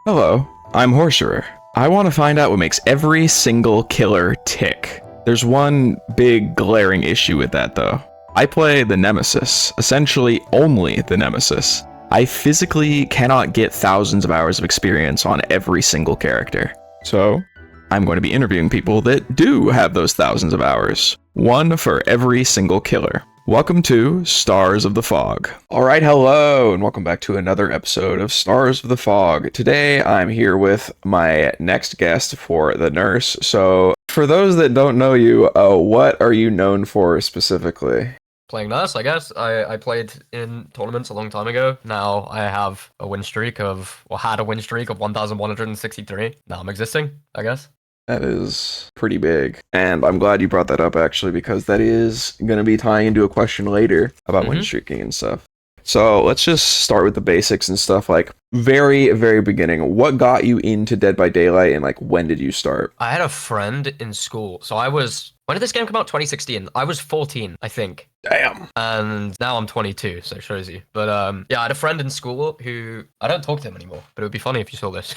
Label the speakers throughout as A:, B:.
A: Hello, I'm horceror. I want to find out what makes every single killer tick. There's one big glaring issue with that though. I play the Nemesis, essentially only the Nemesis. I physically cannot get thousands of hours of experience on every single character. So, I'm going to be interviewing people that do have those thousands of hours. One for every single killer. Welcome to Stars of the Fog. Alright, hello, and welcome back to another episode of Stars of the Fog. Today, I'm here with my next guest for the nurse. So, for those that don't know you, what are you known for specifically?
B: Playing nurse, I guess. I played in tournaments a long time ago. Now I have a win streak of, or had a win streak of 1,163. Now I'm existing, I guess.
A: That is pretty big. And I'm glad you brought that up, actually, because that is going to be tying into a question later about winstreaking and stuff. So let's just start with the basics and stuff, like very, very beginning. What got you into Dead by Daylight and like when did you start?
B: I had a friend in school. So when did this game come out? 2016. I was 14, I think.
A: Damn.
B: And now I'm 22, so it shows you. But yeah, I had a friend in school who, I don't talk to him anymore, but it would be funny if you saw this.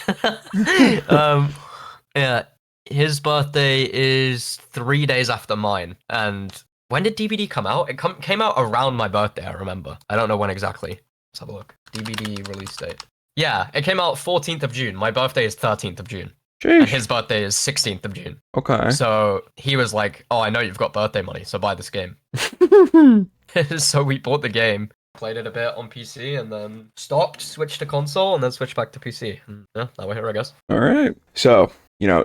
B: Yeah. His birthday is 3 days after mine, and when did DBD come out? It came out around my birthday, I remember. I don't know when exactly. Let's have a look. DBD release date. Yeah, it came out 14th of June. My birthday is 13th of June.
A: Jeez.
B: And his birthday is 16th of June.
A: Okay.
B: So he was like, oh, I know you've got birthday money, so buy this game. So we bought the game, played it a bit on PC, and then stopped, switched to console, and then switched back to PC. And yeah, now we're here, I guess.
A: All right. So,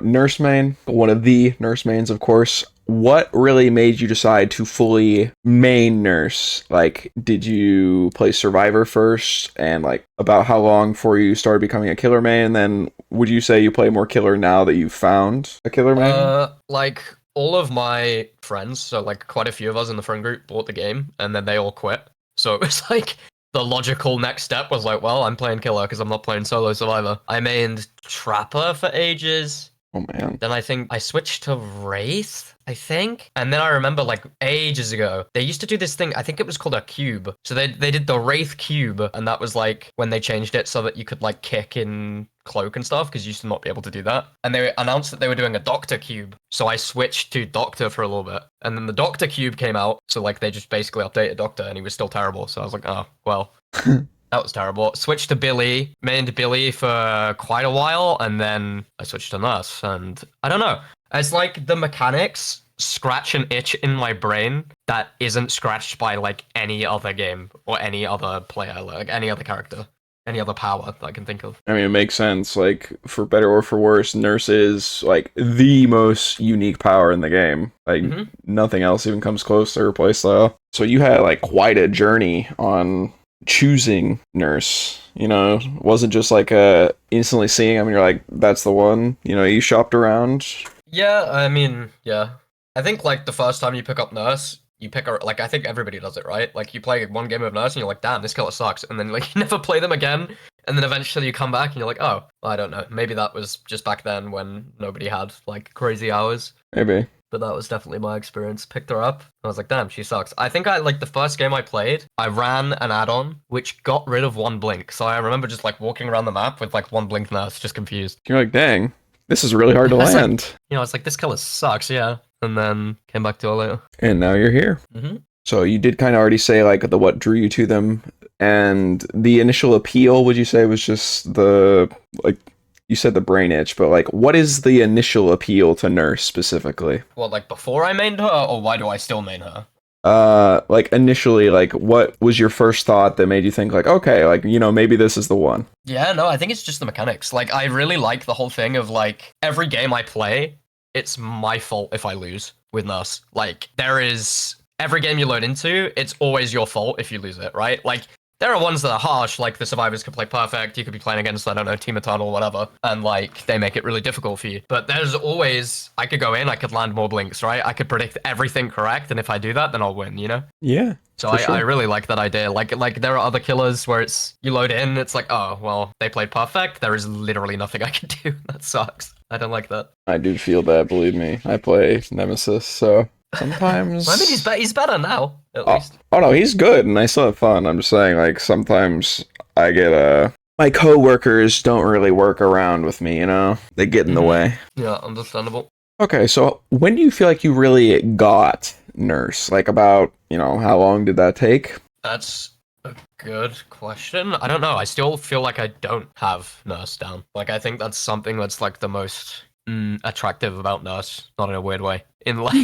A: nurse main, one of the nurse mains, of course. What really made you decide to fully main nurse? Like, did you play Survivor first? And, like, about how long before you started becoming a killer main? And then, would you say you play more killer now that you found a killer main?
B: Like, all of my friends, so, like, quite a few of us in the friend group bought the game, and then they all quit. So it was, like, the logical next step was, like, well, I'm playing killer because I'm not playing solo Survivor. I mained Trapper for ages.
A: Oh, man.
B: Then I think I switched to Wraith, I think. And then I remember, like, ages ago, they used to do this thing, I think it was called a cube. So they did the Wraith cube, and that was, like, when they changed it so that you could, like, kick in cloak and stuff, because you used to not be able to do that. And they announced that they were doing a Doctor cube. So I switched to Doctor for a little bit. And then the Doctor cube came out, so, like, they just basically updated Doctor, and he was still terrible. So I was like, oh, well... That was terrible. Switched to Billy, mained Billy for quite a while, and then I switched to Nurse, and I don't know. It's like the mechanics scratch an itch in my brain that isn't scratched by, like, any other game or any other player, like any other character, any other power that I can think of.
A: I mean, it makes sense. Like, for better or for worse, Nurse is, like, the most unique power in the game. Like, nothing else even comes close to her playstyle. So you had, like, quite a journey on choosing nurse, it wasn't just like instantly seeing him and you're like, that's the one, you shopped around.
B: Yeah, I mean, yeah. I think, like, the first time you pick up nurse, you pick her, like, I think everybody does it, right? Like, you play one game of nurse and you're like, damn, this killer sucks, and then, like, you never play them again, and then eventually you come back and you're like, oh, I don't know, maybe that was just back then when nobody had, like, crazy hours.
A: Maybe.
B: But that was definitely my experience. Picked her up. I was like, damn, she sucks. I think the first game I played, I ran an add-on which got rid of one blink. So I remember just, like, walking around the map with, like, one blink nurse, just confused.
A: You're like, dang, this is really hard to land.
B: Like, it's like, this killer sucks, yeah. And then came back to it later.
A: And now you're here. So you did kind of already say, like, what drew you to them. And the initial appeal, would you say, was just you said the brain itch, but, like, what is the initial appeal to Nurse specifically?
B: Well, like, before I mained her, or why do I still main her?
A: Like, initially, like, what was your first thought that made you think, like, okay, like, maybe this is the one?
B: Yeah, no, I think it's just the mechanics. Like, I really like the whole thing of, like, every game I play, it's my fault if I lose with Nurse. Like, every game you load into, it's always your fault if you lose it, right? Like, there are ones that are harsh, like the survivors could play perfect, you could be playing against, I don't know, Team Eternal or whatever, and, like, they make it really difficult for you. But there's always, I could go in, I could land more blinks, right? I could predict everything correct, and if I do that, then I'll win,
A: Yeah.
B: So I really like that idea. Like there are other killers where it's, you load in, it's like, oh, well, they played perfect, there is literally nothing I can do. That sucks. I don't like that.
A: I do feel that, believe me. I play Nemesis, so... Sometimes...
B: I mean, he's better now, at least.
A: Oh, no, he's good, and I still have fun. I'm just saying, like, sometimes I get my coworkers don't really work around with me, you know? They get in the way.
B: Yeah, understandable.
A: Okay, so when do you feel like you really got nurse? Like about, how long did that take?
B: That's a good question. I don't know. I still feel like I don't have Nurse down. Like, I think that's something that's like the most attractive about Nurse, not in a weird way. In like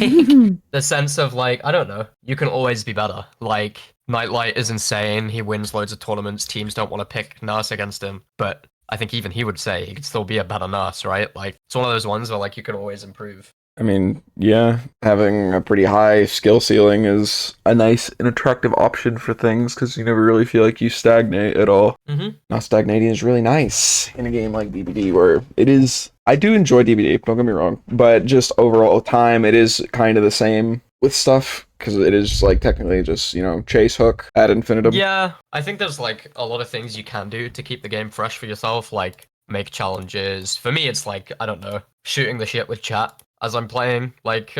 B: the sense of like, I don't know, you can always be better. Like, Nightlight is insane. He wins loads of tournaments. Teams don't want to pick Nurse against him, but I think even he would say he could still be a better Nurse, right? Like, it's one of those ones where like you can always improve.
A: I mean, yeah, having a pretty high skill ceiling is a nice and attractive option for things because you never really feel like you stagnate at all. Not stagnating is really nice in a game like DBD where it is. I do enjoy DBD, don't get me wrong, but just overall time, it is kind of the same with stuff because it is like technically just, chase hook ad infinitum.
B: Yeah, I think there's like a lot of things you can do to keep the game fresh for yourself, like make challenges. For me, it's like, I don't know, shooting the shit with chat as I'm playing, like,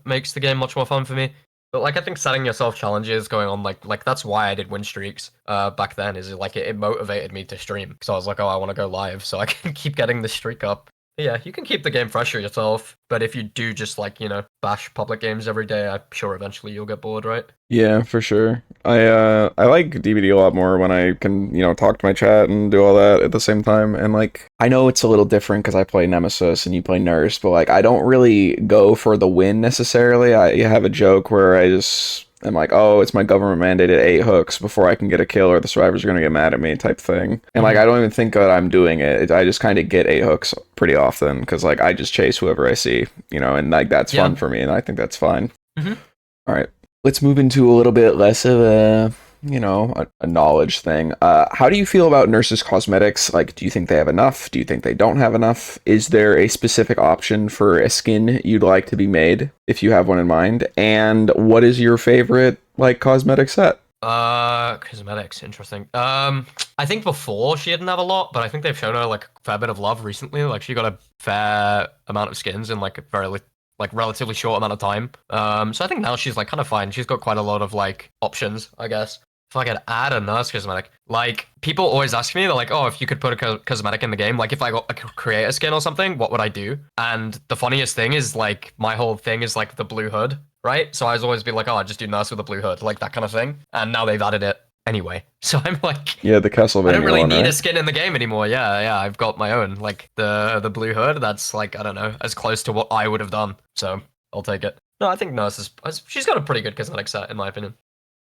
B: makes the game much more fun for me. But like, I think setting yourself challenges, going on like that's why I did win streaks back then. Is like it motivated me to stream because I was like, oh, I want to go live so I can keep getting the streak up. But yeah, you can keep the game fresh for yourself, but if you do just like bash public games every day, I'm sure eventually you'll get bored, right?
A: Yeah, for sure. I like DBD a lot more when I can, talk to my chat and do all that at the same time. And like, I know it's a little different because I play Nemesis and you play Nurse, but like, I don't really go for the win necessarily. I have a joke where I just am like, oh, it's my government mandated 8 hooks before I can get a kill, or the survivors are gonna get mad at me, type thing. And like, I don't even think that I'm doing it. I just kind of get 8 hooks pretty often because like I just chase whoever I see, and like that's fun for me, and I think that's fine. All right. Let's move into a little bit less of a knowledge thing. How do you feel about Nurse's cosmetics? Like, do you think they have enough? Do you think they don't have enough? Is there a specific option for a skin you'd like to be made, if you have one in mind? And what is your favorite, like, cosmetic set?
B: Cosmetics, interesting. I think before she didn't have a lot, but I think they've shown her, like, a fair bit of love recently. Like, she got a fair amount of skins in, like, a very, like relatively short amount of time. So I think now she's like kind of fine. She's got quite a lot of like options, I guess. If I could add a Nurse cosmetic, like people always ask me, they're like, oh, if you could put a cosmetic in the game, like if I could create a skin or something, what would I do? And the funniest thing is like my whole thing is like the blue hood, right? So I was always be like, oh, I just do Nurse with a blue hood, like that kind of thing. And now they've added it anyway. So I'm like,
A: yeah, the Castlevania
B: I don't really
A: one,
B: need
A: right?
B: a skin in the game anymore. Yeah, I've got my own, like the blue hood. That's like, I don't know, as close to what I would have done. So I'll take it. No, I think Nurse she's got a pretty good cosmetic set, in my opinion.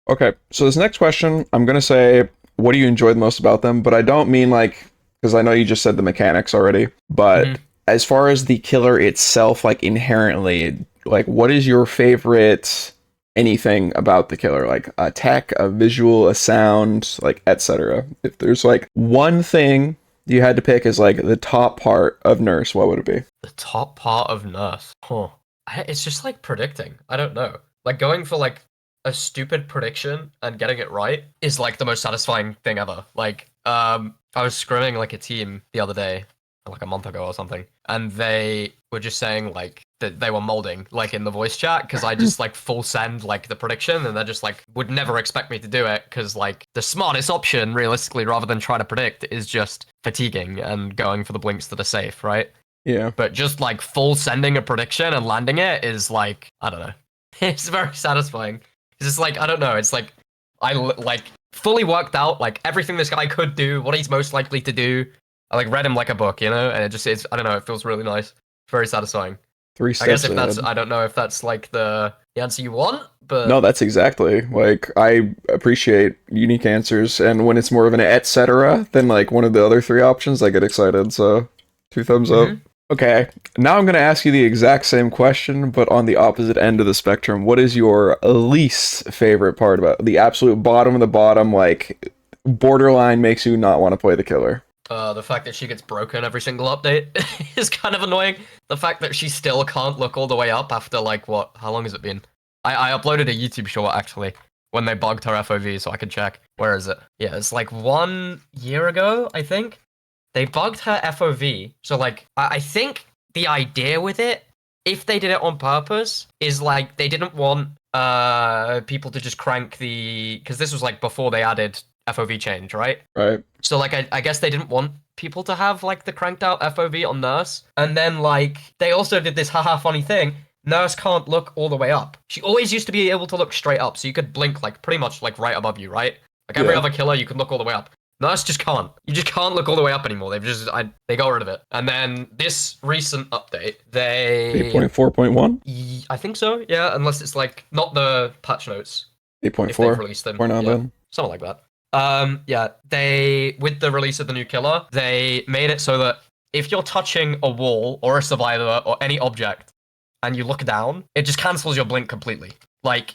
A: Okay, so this next question, I'm going to say, what do you enjoy the most about them? But I don't mean like, because I know you just said the mechanics already, but as far as the killer itself, like inherently, like what is your favorite anything about the killer? Like a tech, a visual, a sound, like etc. If there's like one thing you had to pick as like the top part of Nurse, what would it be?
B: The top part of Nurse? Huh. It's just like predicting. I don't know. Like going for like a stupid prediction and getting it right is like the most satisfying thing ever. Like, I was scrimming like a team the other day, like a month ago or something, and they were just saying like that they were molding like in the voice chat because I just like full send like the prediction, and they're just like would never expect me to do it because like the smartest option realistically rather than try to predict is just fatiguing and going for the blinks that are safe, right?
A: Yeah.
B: But just like full sending a prediction and landing it is like, I don't know. It's very satisfying. It's just like, I don't know. It's like, I like fully worked out like everything this guy could do, what he's most likely to do. I like read him like a book, and it's, I don't know, it feels really nice. Very satisfying.
A: 3 steps
B: I guess if
A: ahead.
B: that's, I don't know if that's like the answer you want, but.
A: No, that's exactly. Like, I appreciate unique answers, and when it's more of an etc. than like one of the other 3 options, I get excited, so 2 thumbs up. Okay, now I'm going to ask you the exact same question, but on the opposite end of the spectrum. What is your least favorite part about the absolute bottom of the bottom, like, borderline makes you not want to play the killer?
B: The fact that she gets broken every single update is kind of annoying. The fact that she still can't look all the way up after, like, what? How long has it been? I uploaded a YouTube short, actually, when they bugged her FOV, so I can check. Where is it? Yeah, it's like 1 year ago, I think. They bugged her FOV, so like, I think the idea with it, if they did it on purpose, is like, they didn't want people to just crank because this was like before they added FOV change, right?
A: Right.
B: So like I guess they didn't want people to have like the cranked out FOV on Nurse. And then like they also did this haha funny thing. Nurse can't look all the way up. She always used to be able to look straight up, so you could blink like pretty much like right above you, right? Like every other killer, you could look all the way up. Nurse just can't. You just can't look all the way up anymore. They got rid of it. And then this recent update, they
A: 8.4.1?
B: I think so, yeah, unless it's like not the patch notes.
A: 8.4.
B: If they've released them.
A: We're not done.
B: Something like that. Yeah, they with the release of the new killer, they made it so that if you're touching a wall or a survivor or any object and you look down, it just cancels your blink completely. Like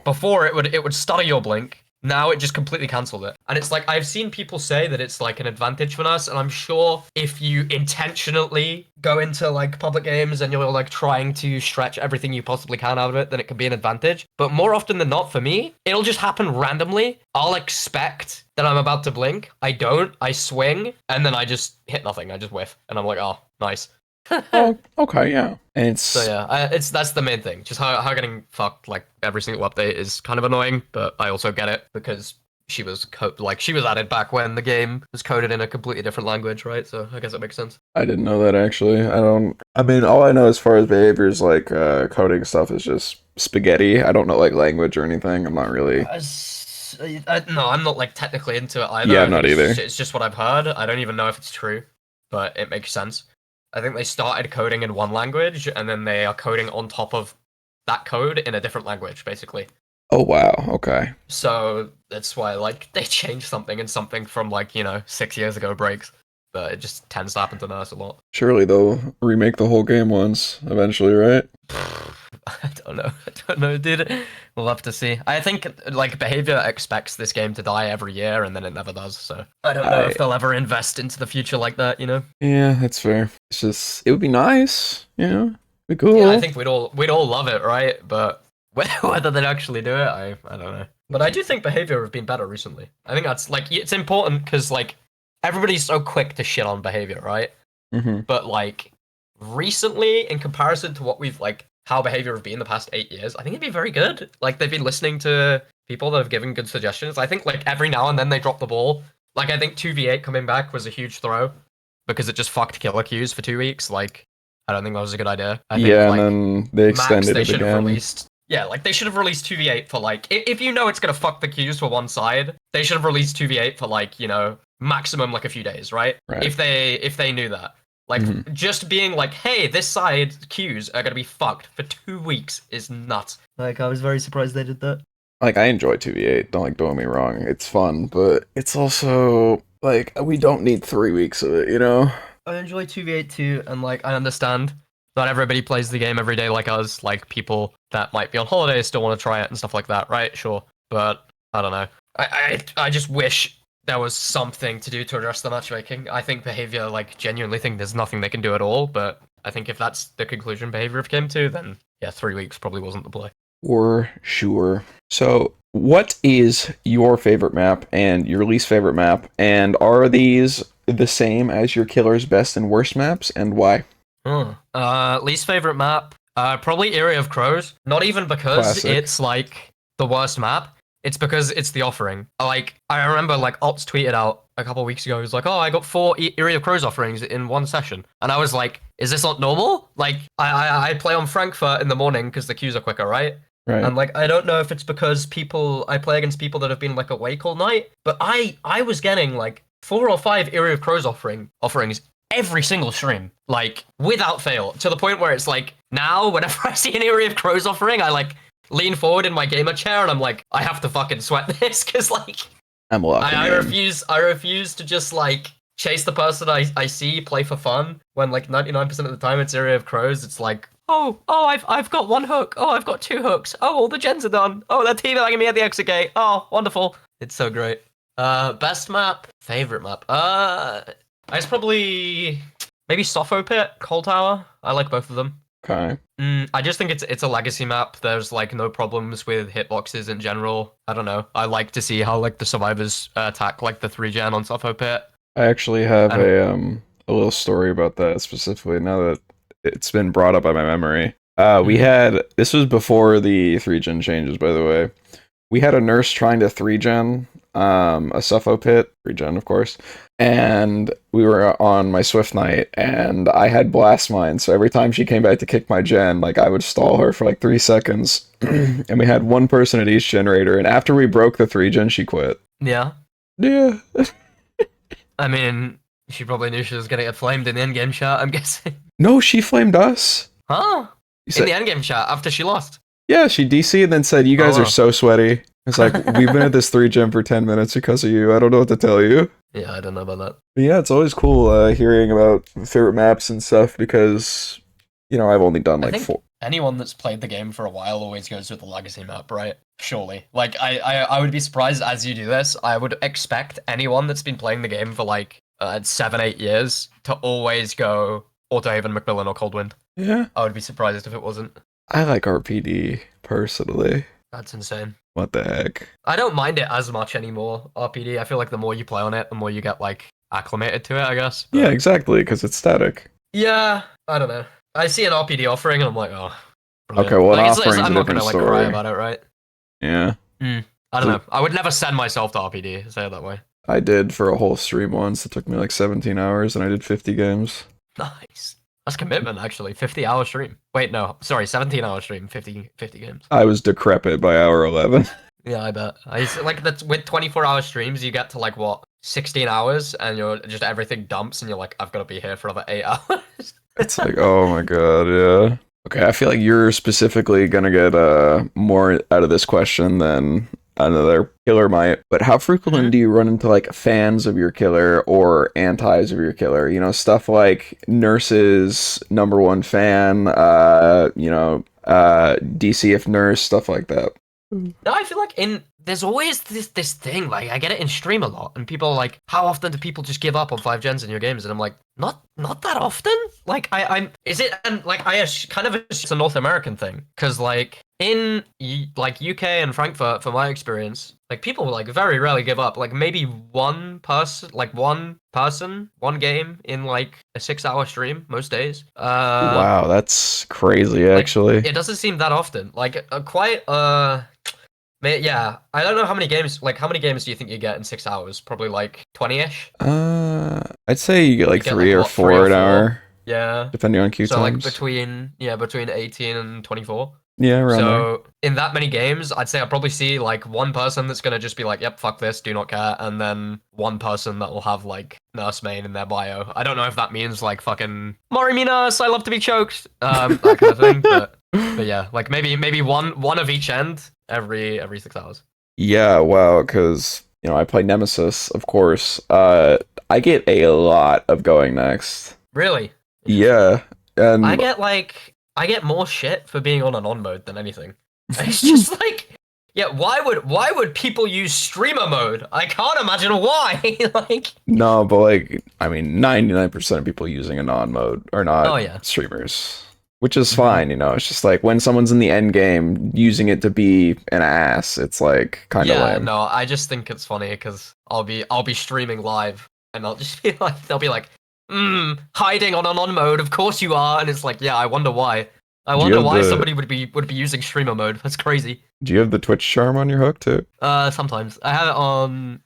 B: before it would stutter your blink. Now it just completely cancelled it. And it's like, I've seen people say that it's like an advantage for us, and I'm sure if you intentionally go into like public games and you're like trying to stretch everything you possibly can out of it, then it can be an advantage. But more often than not for me, it'll just happen randomly. I'll expect that I'm about to blink. I don't, I swing, and then I just hit nothing. I just whiff. And I'm like, oh, nice.
A: Oh, okay, yeah. And it's
B: So yeah, that's the main thing. Just how getting fucked like every single update is kind of annoying, but I also get it because she was she was added back when the game was coded in a completely different language, right? So I guess it makes sense.
A: I didn't know that actually. I mean, all I know as far as behaviors like coding stuff is just spaghetti. I don't know like language or anything. I'm not really.
B: No, I'm not like technically into it either.
A: Yeah, I'm not either.
B: It's just what I've heard. I don't even know if it's true, but it makes sense. I think they started coding in one language, and then they are coding on top of that code in a different language, basically.
A: Oh, wow. Okay.
B: So that's why, like, they changed something, and something from, like, 6 years ago breaks. But it just tends to happen to Nurse a lot.
A: Surely they'll remake the whole game once, eventually, right?
B: I don't know, dude. We'll have to see. I think, like, Behavior expects this game to die every year, and then it never does, so I don't know if they'll ever invest into the future like that,
A: Yeah, that's fair. It's just, it would be nice, be cool.
B: Yeah, I think we'd all love it, right? But whether they'd actually do it, I don't know. But I do think Behavior have been better recently. I think that's, like, it's important, because, like, everybody's so quick to shit on Behavior, right?
A: Mm-hmm.
B: But, like, recently, in comparison to what we've, like, how Behavior have been the past 8 years, I think it'd be very good. Like, they've been listening to people that have given good suggestions. I think, like, every now and then they drop the ball. Like, I think 2v8 coming back was a huge throw because it just fucked killer queues for 2 weeks. Like, I don't think that was a good idea. I think,
A: yeah,
B: like,
A: and then they extended
B: they
A: it
B: should have
A: again.
B: released. Yeah, like, they should have released 2v8 for, like, if you know it's gonna fuck the queues for one side, they should have released 2v8 for, like, maximum, like, a few days, right? If they knew that. Like, just being like, hey, this side queues are gonna be fucked for 2 weeks is nuts. Like, I was very surprised they did that.
A: Like, I enjoy 2v8, don't get me wrong. It's fun, but it's also, like, we don't need 3 weeks of it,
B: I enjoy 2v8 too, and, like, I understand not everybody plays the game every day like us. Like, people that might be on holiday still want to try it and stuff like that, right? Sure. But, I don't know. I just wish there was something to do to address the matchmaking. I think Behavior, like, genuinely think there's nothing they can do at all, but I think if that's the conclusion Behavior have came to, then, yeah, 3 weeks probably wasn't the play.
A: For sure. So, what is your favorite map and your least favorite map, and are these the same as your killer's best and worst maps, and why?
B: Least favorite map, probably Area of Crows. Not even because
A: Classic.
B: it's, like, the worst map. It's because it's the offering. Like, I remember, like, Ops tweeted out a couple weeks ago, he was like, oh, I got 4 Area of Crows offerings in one session. And I was like, is this not normal? Like, I play on Frankfurt in the morning because the queues are quicker, right?
A: Right.
B: And, like, I don't know if it's because I play against people that have been, like, awake all night, but I was getting, like, 4 or 5 Area of Crows offerings every single stream, like, without fail, to the point where it's like, now, whenever I see an Area of Crows offering, I, like, lean forward in my gamer chair and I'm like, I have to fucking sweat this, because, like,
A: I'm locked
B: I
A: in.
B: refuse to just, like, chase the person I see play for fun, when, like, 99% of the time it's Area of Crows. It's like, oh, I've got 1 hook, oh, I've got 2 hooks, oh, all the gens are done, oh, they're teabagging me at the exit gate, oh, wonderful. It's so great. Best map, favorite map, I guess probably maybe Sotho Pit, Cold Tower. I like both of them.
A: Okay.
B: I just think it's a legacy map. There's, like, no problems with hitboxes in general. I don't know. I like to see how, like, the survivors attack, like, the 3-gen on Sotho Pit.
A: I actually have a little story about that specifically now that it's been brought up by my memory. We had, this was before the 3-gen changes, by the way. We had a nurse trying to 3-gen a Suffo pit, regen of course, and we were on my Swift Knight, and I had Blast Mine, so every time she came back to kick my gen, like I would stall her for like 3 seconds, and we had one person at each generator, and after we broke the 3 gen, she quit.
B: Yeah.
A: Yeah.
B: I mean, she probably knew she was gonna get flamed in the endgame chat, I'm guessing.
A: No, she flamed us.
B: Huh?
A: You
B: In the endgame chat after she lost.
A: Yeah, she DC'd and then said, "You guys are so sweaty." It's like, we've been at this 3 gen for 10 minutes because of you. I don't know what to tell you.
B: Yeah, I don't know about that.
A: But yeah, it's always cool hearing about favorite maps and stuff because, you know, I've only done like 4.
B: Anyone that's played the game for a while always goes with the legacy map, right? Surely. Like, I would be surprised as you do this. I would expect anyone that's been playing the game for like 7-8 years to always go Autohaven, Macmillan, or Coldwind.
A: Yeah.
B: I would be surprised if it wasn't.
A: I like RPD, personally.
B: That's insane.
A: What the heck?
B: I don't mind it as much anymore, RPD. I feel like the more you play on it, the more you get, like, acclimated to it, I guess. But...
A: yeah, exactly, because it's static.
B: Yeah, I don't know. I see an RPD offering, and I'm like, oh. Brilliant.
A: Okay, well,
B: like,
A: offering's
B: I'm
A: a
B: not
A: different
B: gonna, like,
A: story.
B: cry about it, right?
A: Yeah.
B: I don't know. I would never send myself to RPD, say it that way.
A: I did for a whole stream once. It took me like 17 hours, and I did 50 games.
B: Nice. That's commitment, actually. 50-hour stream. Wait, no. Sorry, 17-hour stream, 50 games.
A: I was decrepit by hour 11.
B: Yeah, I bet. Like, that's with 24-hour streams, you get to, like, what, 16 hours, and you're just everything dumps, and you're like, I've got to be here for another 8 hours.
A: It's like, oh my god, yeah. Okay, I feel like you're specifically gonna get more out of this question than another killer might. But how frequently do you run into like fans of your killer or antis of your killer? You know, stuff like Nurse's #1 fan, DC if Nurse, stuff like that.
B: No, I feel like there's always this thing, like, I get it in stream a lot, and people are like, how often do people just give up on 5 gens in your games? And I'm like, not that often. Like, I'm is it, and like, kind of it's a North American thing, because like in like UK and Frankfurt, from my experience, like people like very rarely give up. Like maybe one game in like a 6-hour stream most days.
A: Wow, that's crazy. Actually,
B: like, it doesn't seem that often. Like yeah, I don't know how many games. Like, how many games do you think you get in 6 hours? Probably like 20-ish.
A: I'd say you get like 3 or 4 an hour.
B: Yeah,
A: depending on queue
B: so
A: times.
B: like between 18 and 24.
A: Yeah, around
B: so in that many games, I'd say I'll probably see like one person that's gonna just be like, "Yep, fuck this, do not care," and then one person that will have like nurse main in their bio. I don't know if that means like fucking Mori me nurse, I love to be choked, that kind of thing. But yeah, like maybe one of each end every 6 hours.
A: Yeah, wow, because you know I play Nemesis, of course. I get a lot of going next.
B: Really?
A: Yeah, and
B: I get more shit for being on an on mode than anything. It's just like, yeah, why would people use streamer mode? I can't imagine why. Like,
A: no, but like, I mean, 99% of people using a non mode are not streamers, which is fine. You know, it's just like when someone's in the end game using it to be an ass, it's like kind of lame.
B: No, I just think it's funny because I'll be streaming live and I'll just be like, they'll be like, hiding on an on mode, of course you are, and it's like, yeah, I wonder why. I wonder why somebody would be using streamer mode. That's crazy.
A: Do you have the Twitch charm on your hook too?
B: Sometimes. I have it on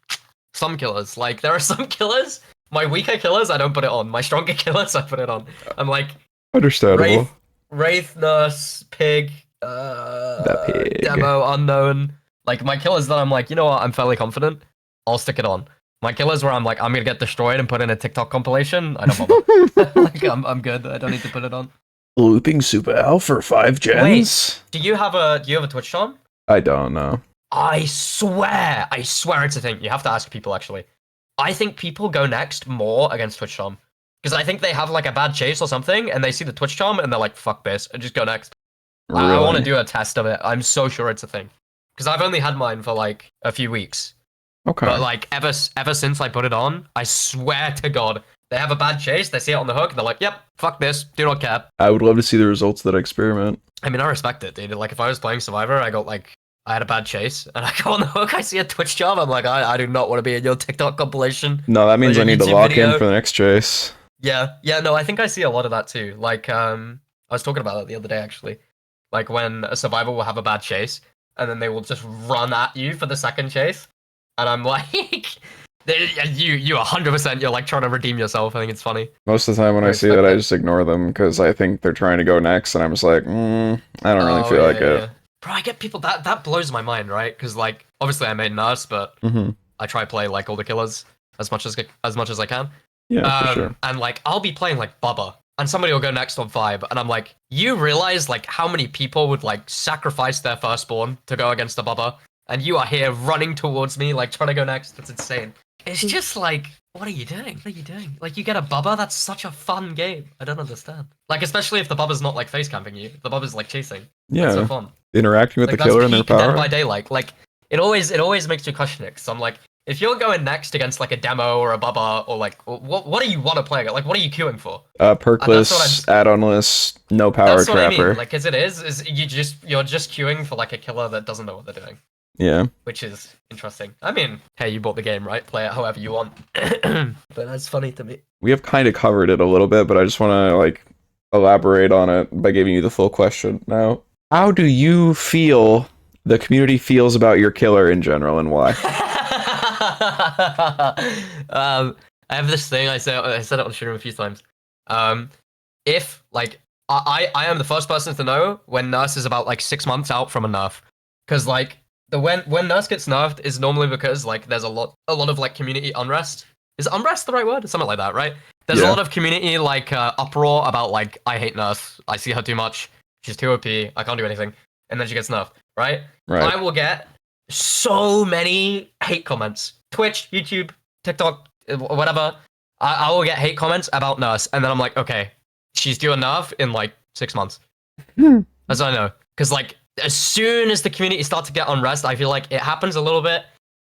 B: some killers. Like, there are some killers, my weaker killers, I don't put it on. My stronger killers, I put it on. I'm like,
A: understandable.
B: Wraith, Nurse, Pig,
A: that pig.
B: Demo, Unknown. Like, my killers that I'm like, you know what, I'm fairly confident, I'll stick it on. My killers where I'm like, I'm gonna get destroyed and put in a TikTok compilation, I don't bother. Like, I'm good. I don't need to put it on.
A: Looping SupaAlf for 5 gens?
B: Wait, do you have a Twitch charm?
A: I don't know.
B: I swear it's a thing. You have to ask people, actually. I think people go next more against Twitch charm. Because I think they have like a bad chase or something, and they see the Twitch charm, and they're like, fuck this, and just go next. Really? I want to do a test of it. I'm so sure it's a thing. Because I've only had mine for like a few weeks.
A: Okay.
B: But like ever since I put it on, I swear to God, they have a bad chase, they see it on the hook, and they're like, yep, fuck this, do not care.
A: I would love to see the results of that experiment.
B: I mean, I respect it, dude. Like, if I was playing Survivor, I had a bad chase, and I go on the hook, I see a Twitch job, I'm like, I do not want to be in your TikTok compilation.
A: No, that means I need to lock in for the next chase.
B: Yeah, no, I think I see a lot of that too. Like, I was talking about that the other day, actually. Like, when a Survivor will have a bad chase, and then they will just run at you for the second chase. and I'm like, you 100%, you're like trying to redeem yourself. I think it's funny.
A: Most of the time when I see that, I just ignore them because I think they're trying to go next, and I'm just like, I don't really feel like it.
B: Bro, I get people that blows my mind, right? Because like, obviously I made nurse, but I try to play like all the killers as much as I can.
A: Yeah, for sure.
B: And like, I'll be playing like Bubba, and somebody will go next on Vibe, and I'm like, you realize like how many people would like sacrifice their firstborn to go against a Bubba, and you are here running towards me, like trying to go next. It's insane. It's just like, what are you doing? What are you doing? Like, you get a Bubba? That's such a fun game. I don't understand. Like, especially if the Bubba's not like face camping you. The Bubba's like chasing.
A: Yeah.
B: That's so fun.
A: Interacting with
B: like,
A: the killer and their power.
B: Dead by Daylight. Like, it always makes you question it. So I'm like, if you're going next against like a demo or a Bubba or like, what do you want to play? Like, what are you queuing for?
A: Perkless, add-onless, no power
B: that's
A: trapper.
B: What I mean. Like, as it is you're just queuing for like a killer that doesn't know what they're doing.
A: Yeah.
B: Which is interesting. I mean, hey, you bought the game, right? Play it however you want. But that's funny to me.
A: We have kind of covered it a little bit, but I just want to like elaborate on it by giving you the full question. Now, how do you feel the community feels about your killer in general, and why?
B: I have this thing, I said it on stream a few times. If like I am the first person to know when Nurse is about like 6 months out from a nerf, because like when Nurse gets nerfed is normally because like there's a lot of like community unrest. Is unrest the right word? Something like that, right? There's a lot of community like uproar about like, I hate Nurse, I see her too much, she's too OP, I can't do anything, and then she gets nerfed, right? I will get so many hate comments. Twitch, YouTube, TikTok, whatever. I will get hate comments about Nurse, and then I'm like, okay, she's due a nerf in like 6 months. As I know, because like as soon as the community starts to get unrest, I feel like it happens a little bit,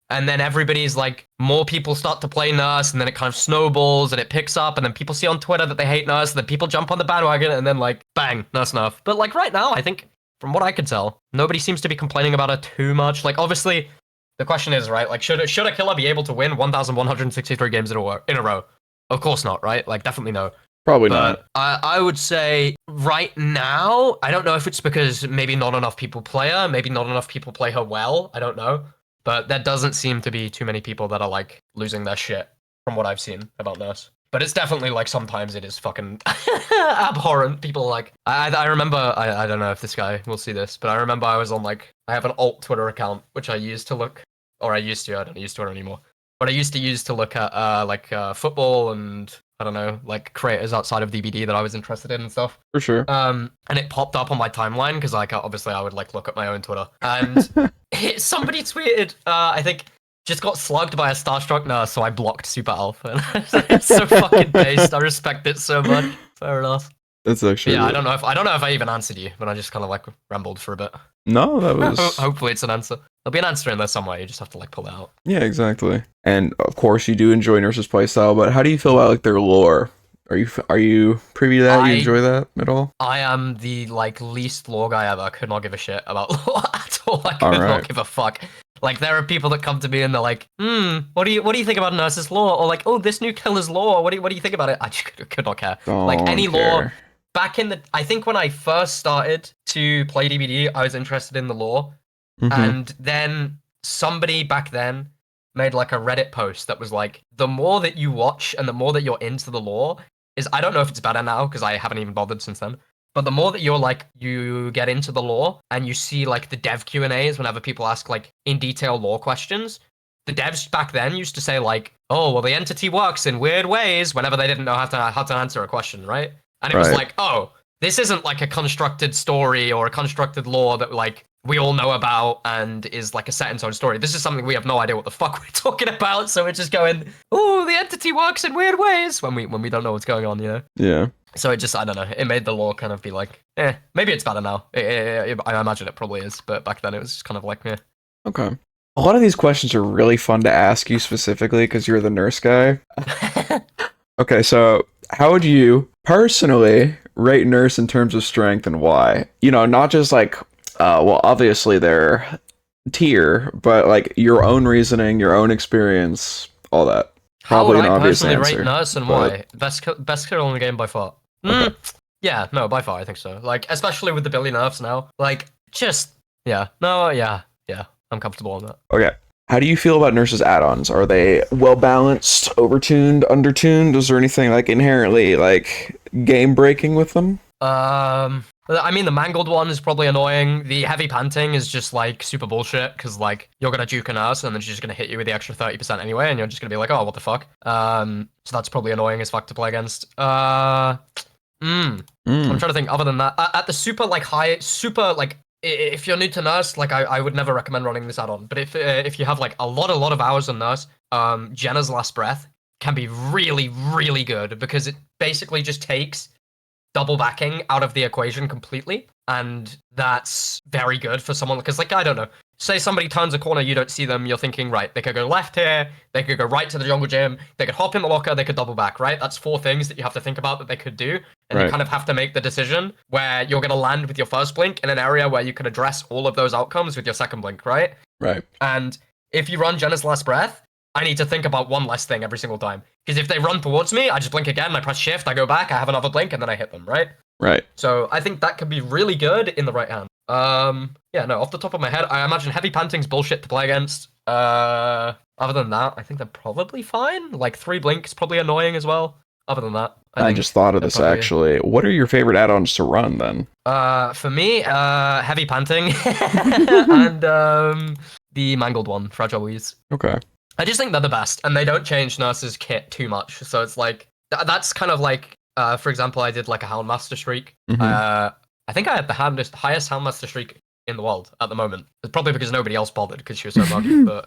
B: and then everybody's like, more people start to play Nurse, and then it kind of snowballs, and it picks up, and then people see on Twitter that they hate Nurse, and then people jump on the bandwagon, and then like, bang, Nurse nerf. But like right now, I think, from what I can tell, nobody seems to be complaining about her too much. Like obviously, the question is, right, like should a killer be able to win 1,163 games in a row? Of course not, right? Like definitely no.
A: Probably not.
B: I would say right now, I don't know if it's because maybe not enough people play her, maybe not enough people play her well, I don't know. But there doesn't seem to be too many people that are like losing their shit from what I've seen about Nurse. But it's definitely like sometimes it is fucking abhorrent. People like, I remember, I don't know if this guy will see this, but I remember I was on like, I have an alt Twitter account, which I used to look, or I don't use Twitter anymore. But I used to use to look at football and I don't know, like creators outside of DBD that I was interested in and stuff.
A: For sure.
B: And it popped up on my timeline because like obviously I would like look at my own Twitter, and somebody tweeted, I think, just got slugged by a starstruck Nurse, so I blocked SupaAlf. It's so fucking based. I respect it so much. Fair enough.
A: That's actually
B: I don't know if I even answered you, but I just kind of like rambled for a bit.
A: No, that was.
B: Hopefully it's an answer. There'll be an answer in there somewhere. You just have to like pull it out.
A: Yeah, exactly. And of course, you do enjoy Nurse's playstyle, but how do you feel about like their lore? Are you privy to that? You enjoy that at all?
B: I am the like least lore guy ever. I could not give a shit about lore at all. I could not give a fuck. Like there are people that come to me and they're like, what do you think about Nurse's lore? Or like, oh, this new killer's lore. What do you think about it? I just could not care. Like any lore. Back in I think when I first started to play DBD, I was interested in the lore. And then somebody back then made like a Reddit post that was like, the more that you watch and the more that you're into the lore is, I don't know if it's better now because I haven't even bothered since then, but the more that you're like, you get into the lore and you see like the dev Q&As whenever people ask like in detail lore questions, the devs back then used to say like, oh, well, the entity works in weird ways whenever they didn't know how to answer a question, right? And it was like, oh, this isn't like a constructed story or a constructed lore that like we all know about and is like a set in its own story. This is something we have no idea what the fuck we're talking about. So we're just going, oh, the entity works in weird ways when we don't know what's going on, you know?
A: Yeah.
B: So it just, I don't know, it made the lore kind of be like, maybe it's better now. I imagine it probably is, but back then it was just kind of like,
A: Okay. A lot of these questions are really fun to ask you specifically because you're the Nurse guy. Okay, so how would you personally rate Nurse in terms of strength and why? You know, not just like, well, obviously their tier, but like your own reasoning, your own experience, all that. Probably an obvious answer. How would I personally rate
B: Nurse and why? Best kill in the game by far. Okay. Yeah, no, by far I think so. Like, especially with the Billy nerfs now. Like, just, I'm comfortable on that.
A: Okay. How do you feel about Nurse's add-ons? Are they well balanced, overtuned, undertuned? Is there anything like inherently like game breaking with them?
B: I mean, the mangled one is probably annoying. The heavy panting is just like super bullshit because like you're gonna juke a nurse and then she's just gonna hit you with the extra 30% anyway, and you're just gonna be like, oh, what the fuck? So that's probably annoying as fuck to play against. I'm trying to think. Other than that, at the super like high, super like if you're new to nurse, like I would never recommend running this add-on. But if you have like a lot of hours on nurse, Jenna's Last Breath can be really really good because it basically just takes double backing out of the equation completely, and that's very good for someone because like I don't know, say somebody turns a corner, you don't see them, you're thinking right, they could go left here, they could go right to the jungle gym, they could hop in the locker, they could double back, right? That's 4 things that you have to think about that they could do, and you kind of have to make the decision where you're going to land with your first blink in an area where you can address all of those outcomes with your second blink, right? And if you run Jenna's Last Breath, I need to think about one less thing every single time. Because if they run towards me, I just blink again, I press shift, I go back, I have another blink, and then I hit them, right? So I think that could be really good in the right hand. Yeah, no, off the top of my head, I imagine heavy panting's bullshit to play against. Other than that, I think they're probably fine. Like 3 blinks probably annoying as well. Other than that,
A: I just thought of this actually. What are your favorite add-ons to run then?
B: For me, heavy panting and the mangled one, Fragile Wheeze.
A: Okay.
B: I just think they're the best, and they don't change Nurse's kit too much. So it's like that's kind of like, for example, I did like a Houndmaster streak. I think I had the highest Houndmaster streak in the world at the moment. It's probably because nobody else bothered because she was so buggy. But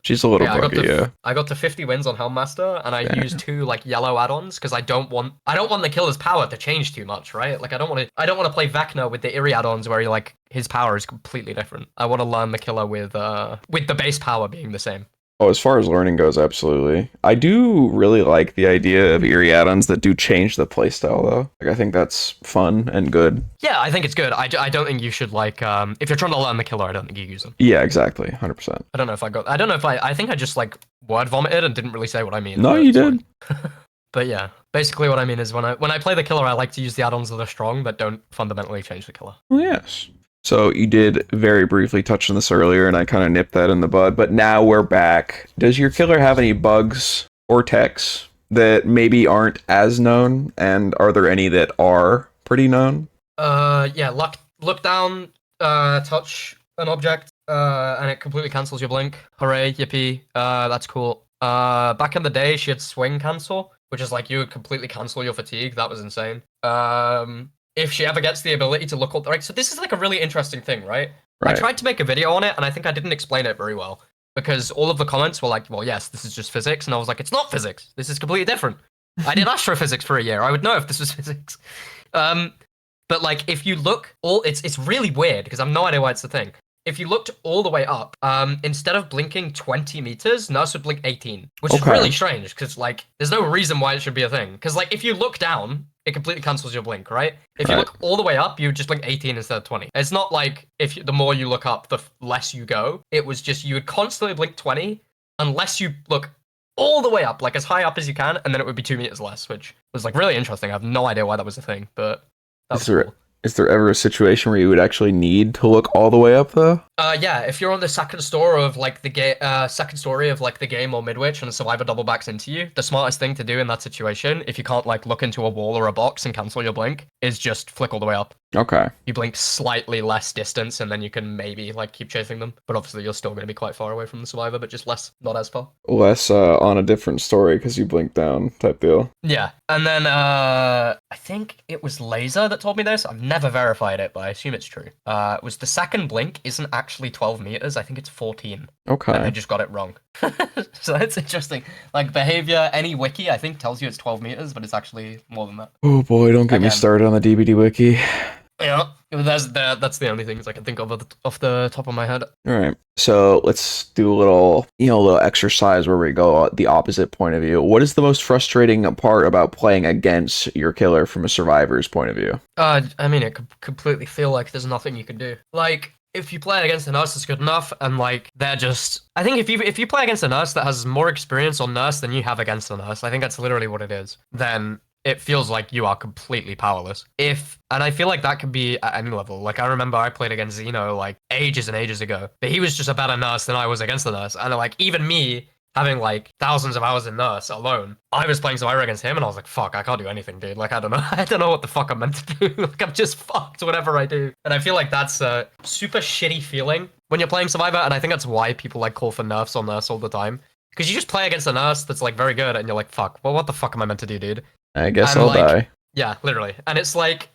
A: she's a little buggy.
B: I got to 50 wins on Houndmaster, and I used 2 like yellow add-ons because I don't want the killer's power to change too much, right? Like I don't want to play Vecna with the Eerie add-ons where like his power is completely different. I want to learn the killer with the base power being the same.
A: Oh, as far as learning goes, absolutely. I do really like the idea of Eerie add-ons that do change the playstyle, though. Like, I think that's fun and good.
B: Yeah, I think it's good. I don't think you should, like, if you're trying to learn the killer, I don't think you use them.
A: Yeah, exactly. 100%.
B: I think I just, like, word vomited and didn't really say what I mean.
A: No, you did.
B: But yeah, basically what I mean is when I play the killer, I like to use the add-ons that are strong that don't fundamentally change the killer.
A: Well, yes. So you did very briefly touch on this earlier, and I kind of nipped that in the bud, but now we're back. Does your killer have any bugs or techs that maybe aren't as known, and are there any that are pretty known?
B: Yeah, look down, touch an object, and it completely cancels your blink. Hooray, yippee, that's cool. Back in the day, she had swing cancel, which is like you would completely cancel your fatigue. That was insane. If she ever gets the ability to look all right, so this is like a really interesting thing, right? I tried to make a video on it, and I think I didn't explain it very well because all of the comments were like, "Well, yes, this is just physics," and I was like, "It's not physics. This is completely different." I did astrophysics for a year. I would know if this was physics. But like, if you look it's really weird because I have no idea why it's a thing. If you looked all the way up, instead of blinking 20 meters, Nurse would blink 18, which is really strange because like, there's no reason why it should be a thing. Because like, if you look down, it completely cancels your blink, right? If you look all the way up, you would just blink 18 instead of 20. It's not like the more you look up, the less you go. It was just you would constantly blink 20 unless you look all the way up, like as high up as you can, and then it would be 2 meters less, which was like really interesting. I have no idea why that was a thing, but that was cool.
A: Is there ever a situation where you would actually need to look all the way up, though?
B: Yeah, if you're on the second story of like the game or midwich and a survivor double backs into you, the smartest thing to do in that situation, if you can't like look into a wall or a box and cancel your blink, is just flick all the way up.
A: Okay.
B: You blink slightly less distance, and then you can maybe like keep chasing them. But obviously, you're still going to be quite far away from the survivor, but just less, not as far.
A: Less on a different story because you blink down type deal.
B: Yeah, and then I think it was Laser that told me this. I've never verified it, but I assume it's true. It was the second blink isn't actually 12 meters. I think it's 14.
A: Okay.
B: And I just got it wrong. So that's interesting. Like behavior, any wiki I think tells you it's 12 meters, but it's actually more than that.
A: Oh boy, don't get me started on the DBD wiki.
B: Yeah, that's the only things I can think of off the top of my head.
A: All right, so let's do a little exercise where we go the opposite point of view. What is the most frustrating part about playing against your killer from a survivor's point of view?
B: I mean, it could completely feel like there's nothing you can do. Like, if you play against a nurse that's good enough, and like they're just, I think if you play against a nurse that has more experience on nurse than you have against a nurse, I think that's literally what it is. Then it feels like you are completely powerless. And I feel like that can be at any level. Like, I remember I played against Xeno, like, ages and ages ago, but he was just a better nurse than I was against the nurse. And, like, even me, having, like, thousands of hours in nurse alone, I was playing Survivor against him, and I was like, fuck, I can't do anything, dude. Like, I don't know. I don't know what the fuck I'm meant to do. Like, I'm just fucked whatever I do. And I feel like that's a super shitty feeling when you're playing Survivor, and I think that's why people, like, call for nerfs on nurse all the time. Because you just play against a nurse that's, like, very good, and you're like, fuck, well, what the fuck am I meant to do, dude?
A: I guess
B: And,
A: I'll
B: like,
A: die.
B: Yeah, literally. And it's like,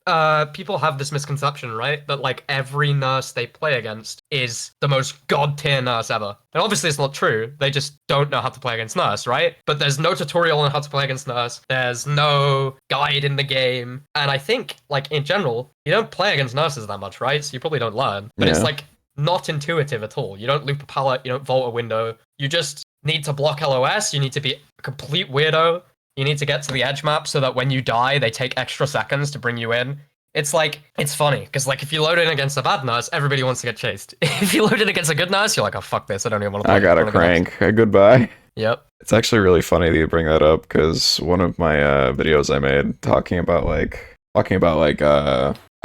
B: people have this misconception, right? That, like, every nurse they play against is the most god-tier nurse ever. And obviously it's not true. They just don't know how to play against nurse, right? But there's no tutorial on how to play against nurse. There's no guide in the game. And I think, like, in general, you don't play against nurses that much, right? So you probably don't learn. But it's, like, not intuitive at all. You don't loop a pallet, you don't vault a window. You just need to block LOS. You need to be a complete weirdo. You need to get to the edge map so that when you die, they take extra seconds to bring you in. It's like, it's funny, because like if you load in against a bad nurse, everybody wants to get chased. If you load in against a good nurse, you're like, oh fuck this, I don't even want to play.
A: I got a crank. Goodbye.
B: Yep.
A: It's actually really funny that you bring that up, because one of my videos I made talking about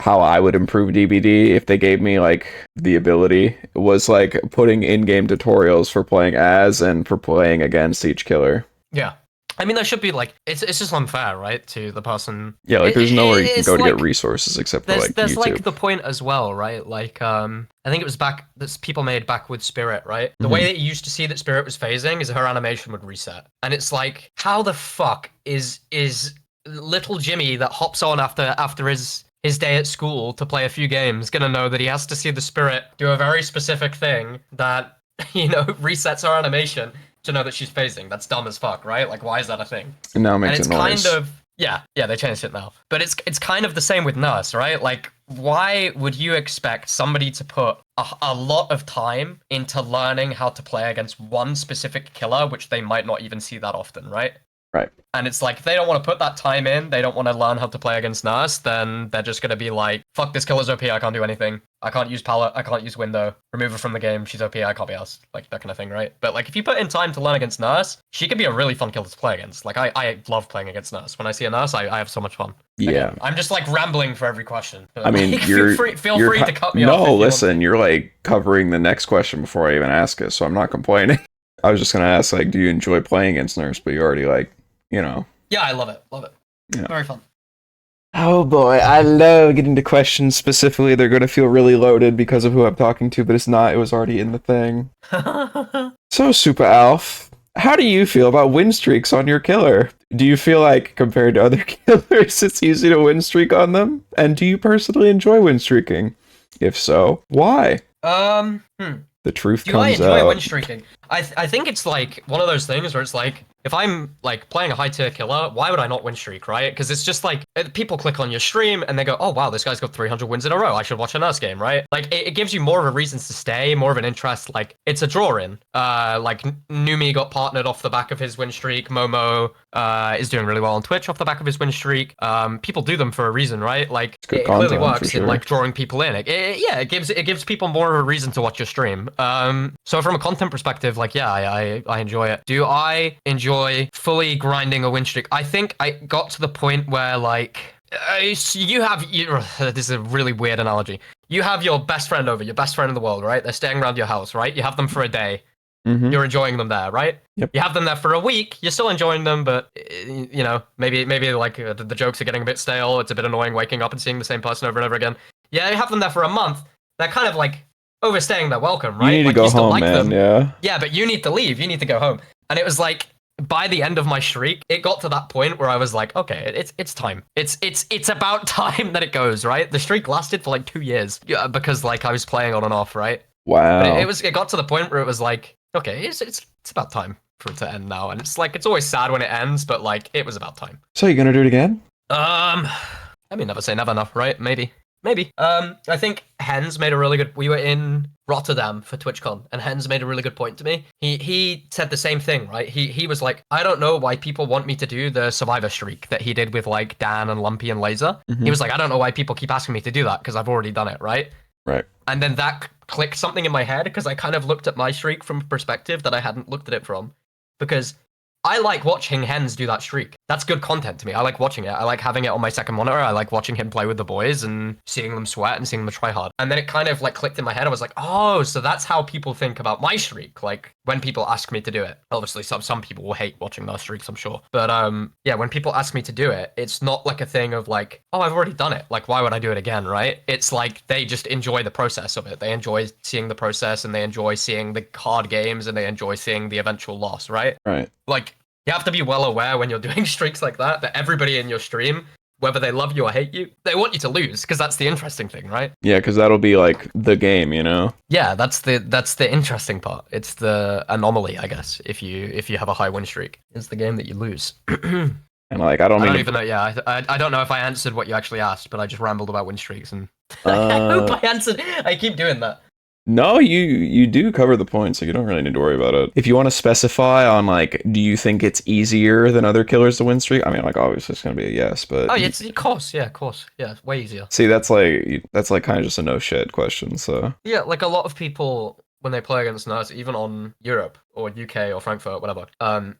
A: how I would improve DBD if they gave me like the ability was like putting in-game tutorials for playing as and for playing against each killer.
B: Yeah. I mean, that should be like, it's just unfair, right, to the person.
A: Yeah, like there's nowhere you can go to get resources except for like
B: there's
A: YouTube.
B: like the point as well, right? Like, I think it was people made back with Spirit, right? The way that you used to see that Spirit was phasing is her animation would reset. And it's like, how the fuck is little Jimmy that hops on after his day at school to play a few games gonna know that he has to see the Spirit do a very specific thing that, you know, resets her animation to know that she's phasing? That's dumb as fuck, right? Like, why is that a thing?
A: And now it makes
B: and it's
A: a noise.
B: kind of, yeah, they changed it now. But it's kind of the same with Nurse, right? Like, why would you expect somebody to put a lot of time into learning how to play against one specific killer, which they might not even see that often, right?
A: Right.
B: And it's like, if they don't want to put that time in, they don't want to learn how to play against Nurse, then they're just going to be like, fuck, this killer's OP, I can't do anything. I can't use pallet, I can't use window, remove her from the game, she's OP, I can't be asked. Like, that kind of thing, right? But like, if you put in time to learn against Nurse, she can be a really fun killer to play against. Like, I love playing against Nurse. When I see a Nurse, I have so much fun.
A: Yeah.
B: Again, I'm just like rambling for every question.
A: I mean,
B: like, feel free to cut me off.
A: No, listen, you're like covering the next question before I even ask it, so I'm not complaining. I was just going to ask, like, do you enjoy playing against Nurse? But you already, like, you know.
B: Yeah, I love it. Yeah. Very fun.
A: Oh boy, I love getting to questions specifically. They're going to feel really loaded because of who I'm talking to, but it's not. It was already in the thing. So, SupaAlf, how do you feel about win streaks on your killer? Do you feel like, compared to other killers, it's easy to win streak on them? And do you personally enjoy win streaking? If so, why? The truth comes out.
B: Do I enjoy win streaking? I think it's like one of those things where it's like, if I'm like playing a high tier killer, why would I not win streak, right? Because it's just like, people click on your stream and they go, oh wow, this guy's got 300 wins in a row, I should watch a Nurse game, right? Like, it gives you more of a reason to stay, more of an interest. Like, it's a draw in. Like, Numi got partnered off the back of his win streak. Momo is doing really well on Twitch off the back of his win streak. People do them for a reason, right? Like, it clearly works in like drawing people in. It gives people more of a reason to watch your stream. So from a content perspective, like, yeah, I enjoy it. Do I enjoy fully grinding a win streak? I think I got to the point where, like, this is a really weird analogy. You have your best friend over, your best friend in the world, right? They're staying around your house, right? You have them for a day. You're enjoying them there, right?
A: Yep.
B: You have them there for a week. You're still enjoying them, but you know, maybe like the jokes are getting a bit stale. It's a bit annoying waking up and seeing the same person over and over again. Yeah, you have them there for a month. They're kind of like overstaying their welcome, right?
A: You need
B: like,
A: to go
B: you still
A: home,
B: like
A: man.
B: them. Yeah, but you need to leave. You need to go home. And it was like, by the end of my streak, it got to that point where I was like, okay, it's time. It's about time that it goes, right? The streak lasted for like 2 years because like I was playing on and off, right?
A: Wow.
B: But it got to the point where it was like, okay, it's about time for it to end now. And it's like, it's always sad when it ends, but like, it was about time.
A: So you gonna do it again?
B: I mean, never say never enough, right? Maybe. I think Hens made a really good... We were in Rotterdam for TwitchCon, and Hens made a really good point to me. He said the same thing, right? He was like, I don't know why people want me to do the Survivor streak that he did with, like, Dan and Lumpy and Laser. He was like, I don't know why people keep asking me to do that, because I've already done it, right?
A: Right.
B: And then that clicked something in my head, because I kind of looked at my streak from a perspective that I hadn't looked at it from. Because I like watching Hens do that streak. that's good content to me. I like watching it. I like having it on my second monitor. I like watching him play with the boys and seeing them sweat and seeing them try hard. And then it kind of like clicked in my head. I was like, oh, so that's how people think about my streak. Like when people ask me to do it. Obviously, some people will hate watching their streaks, I'm sure. But yeah, when people ask me to do it, it's not like a thing of like, oh, I've already done it. Like, why would I do it again, right? It's like they just enjoy the process of it. They enjoy seeing the process and they enjoy seeing the hard games and they enjoy seeing the eventual loss, right?
A: Right.
B: Like, you have to be well aware when you're doing streaks like that everybody in your stream, whether they love you or hate you, they want you to lose, because that's the interesting thing, right?
A: Yeah, because that'll be like the game, you know?
B: Yeah, that's the interesting part. It's the anomaly, I guess, if you have a high win streak. It's the game that you lose.
A: And like, I don't
B: even know, yeah, I don't know if I answered what you actually asked, but I just rambled about win streaks, and I hope I answered. I keep doing that.
A: No, you do cover the point, so you don't really need to worry about it. If you want to specify on like, do you think it's easier than other killers to win streak? I mean, like obviously it's gonna be a yes, but
B: oh, yeah, of course, yeah, it's way easier.
A: See, that's like kind of just a no shit question. So
B: yeah, like a lot of people when they play against nerds, even on Europe or UK or Frankfurt, whatever,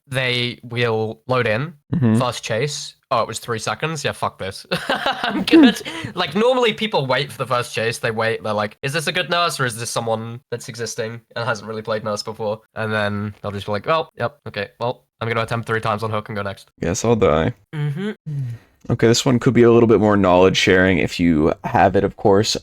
B: they will load in first chase. Oh, it was 3 seconds. Yeah, fuck this. I'm good. Like, normally people wait for the first chase. They wait. They're like, is this a good nurse or is this someone that's existing and hasn't really played nurse before? And then they'll just be like, oh, yep, okay, well, I'm going to attempt 3 times on hook and go next.
A: Guess I'll die. Okay, this one could be a little bit more knowledge sharing if you have it, of course.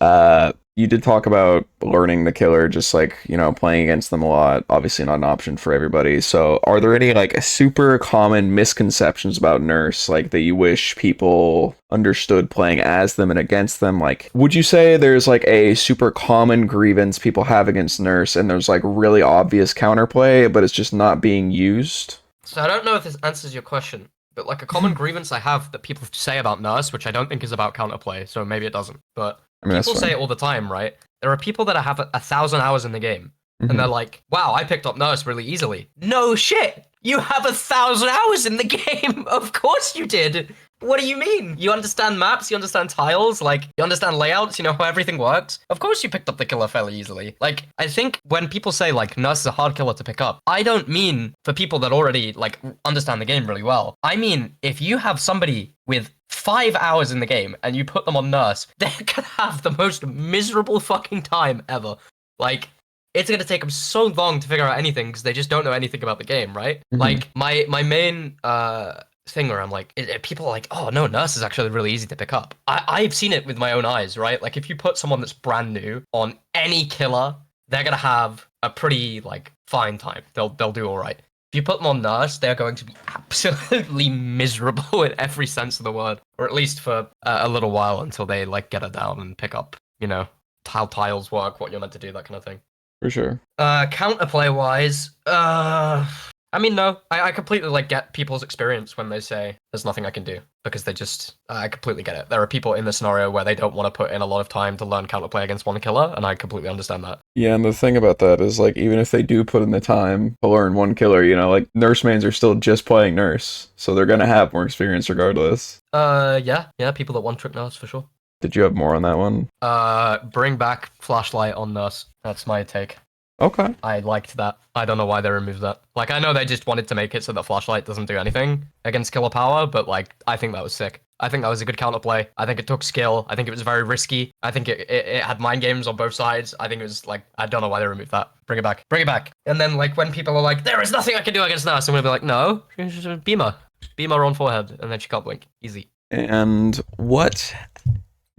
A: You did talk about learning the killer, just like, you know, playing against them a lot. Obviously not an option for everybody. So are there any like super common misconceptions about nurse, like that you wish people understood playing as them and against them? Like, would you say there's like a super common grievance people have against nurse and there's like really obvious counterplay, but it's just not being used?
B: So I don't know if this answers your question, but like a common grievance I have that people say about nurse, which I don't think is about counterplay, so maybe it doesn't, but I mean, people say it all the time, right? There are people that have 1,000 hours in the game, and they're like, wow, I picked up nurse really easily. No shit! You have 1,000 hours in the game! Of course you did! What do you mean? You understand maps, you understand tiles, like, you understand layouts, you know how everything works? Of course you picked up the killer fairly easily. Like, I think when people say, like, nurse is a hard killer to pick up, I don't mean for people that already, like, understand the game really well. I mean, if you have somebody with 5 hours in the game and you put them on nurse, they're gonna have the most miserable fucking time ever. Like, it's gonna take them so long to figure out anything because they just don't know anything about the game, right? Like, my main, thing where I'm like, people are like, oh no, nurse is actually really easy to pick up. I've seen it with my own eyes, right? Like if you put someone that's brand new on any killer, they're gonna have a pretty like fine time. They'll do all right. If you put them on nurse, they're going to be absolutely miserable in every sense of the word, or at least for a little while until they like get it down and pick up, you know, how tiles work, what you're meant to do, that kind of thing.
A: For sure.
B: Counterplay wise, I mean, no, I completely like get people's experience when they say there's nothing I can do because they just, I completely get it. There are people in the scenario where they don't want to put in a lot of time to learn counterplay against one killer, and I completely understand that.
A: Yeah, and the thing about that is like, even if they do put in the time to learn one killer, you know, like nurse mains are still just playing nurse, so they're gonna have more experience regardless.
B: Yeah, people that one trick nurse for sure.
A: Did you have more on that one?
B: Bring back flashlight on nurse. That's my take.
A: Okay.
B: I liked that. I don't know why they removed that. Like, I know they just wanted to make it so that flashlight doesn't do anything against killer power, but like, I think that was sick. I think that was a good counterplay. I think it took skill. I think it was very risky. I think it had mind games on both sides. I think it was like, I don't know why they removed that. Bring it back. Bring it back. And then like, when people are like, there is nothing I can do against nurse, I'm gonna be like, no, just beam her on forehead, and then she can't blink. Easy.
A: And what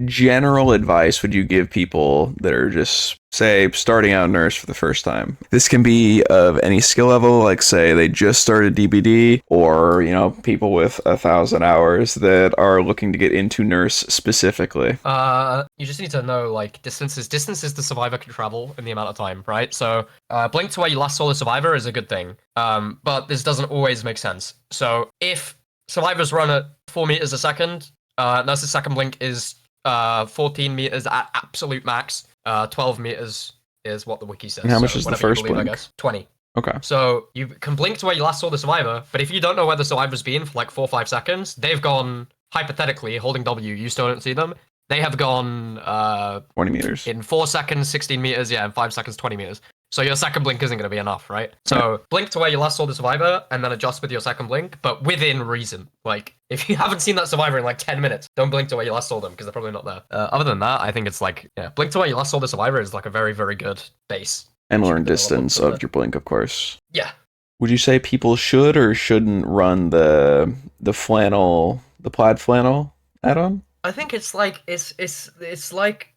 A: general advice would you give people that are just, say, starting out nurse for the first time? This can be of any skill level, like say they just started DBD, or, you know, people with 1,000 hours that are looking to get into nurse specifically.
B: You just need to know like distances. Distances the survivor can travel in the amount of time, right? So blink to where you last saw the survivor is a good thing, but this doesn't always make sense. So if survivors run at 4 meters a second, nurse's second blink is 14 meters at absolute max. 12 meters is what the wiki says.
A: And how much is the first blink?
B: I guess 20.
A: Okay.
B: So you can blink to where you last saw the survivor, but if you don't know where the survivor's been for like 4 or 5 seconds, they've gone, hypothetically, holding W, you still don't see them. They have gone
A: 20 meters.
B: In 4 seconds, 16 meters, yeah, in 5 seconds, 20 meters. So your second blink isn't going to be enough, right? So blink to where you last saw the survivor, and then adjust with your second blink, but within reason. Like, if you haven't seen that survivor in like 10 minutes, don't blink to where you last saw them, because they're probably not there. Other than that, I think it's like, yeah, blink to where you last saw the survivor is like a very, very good base.
A: And learn distance of your blink, of course.
B: Yeah.
A: Would you say people should or shouldn't run the plaid flannel add-on?
B: I think it's like it's like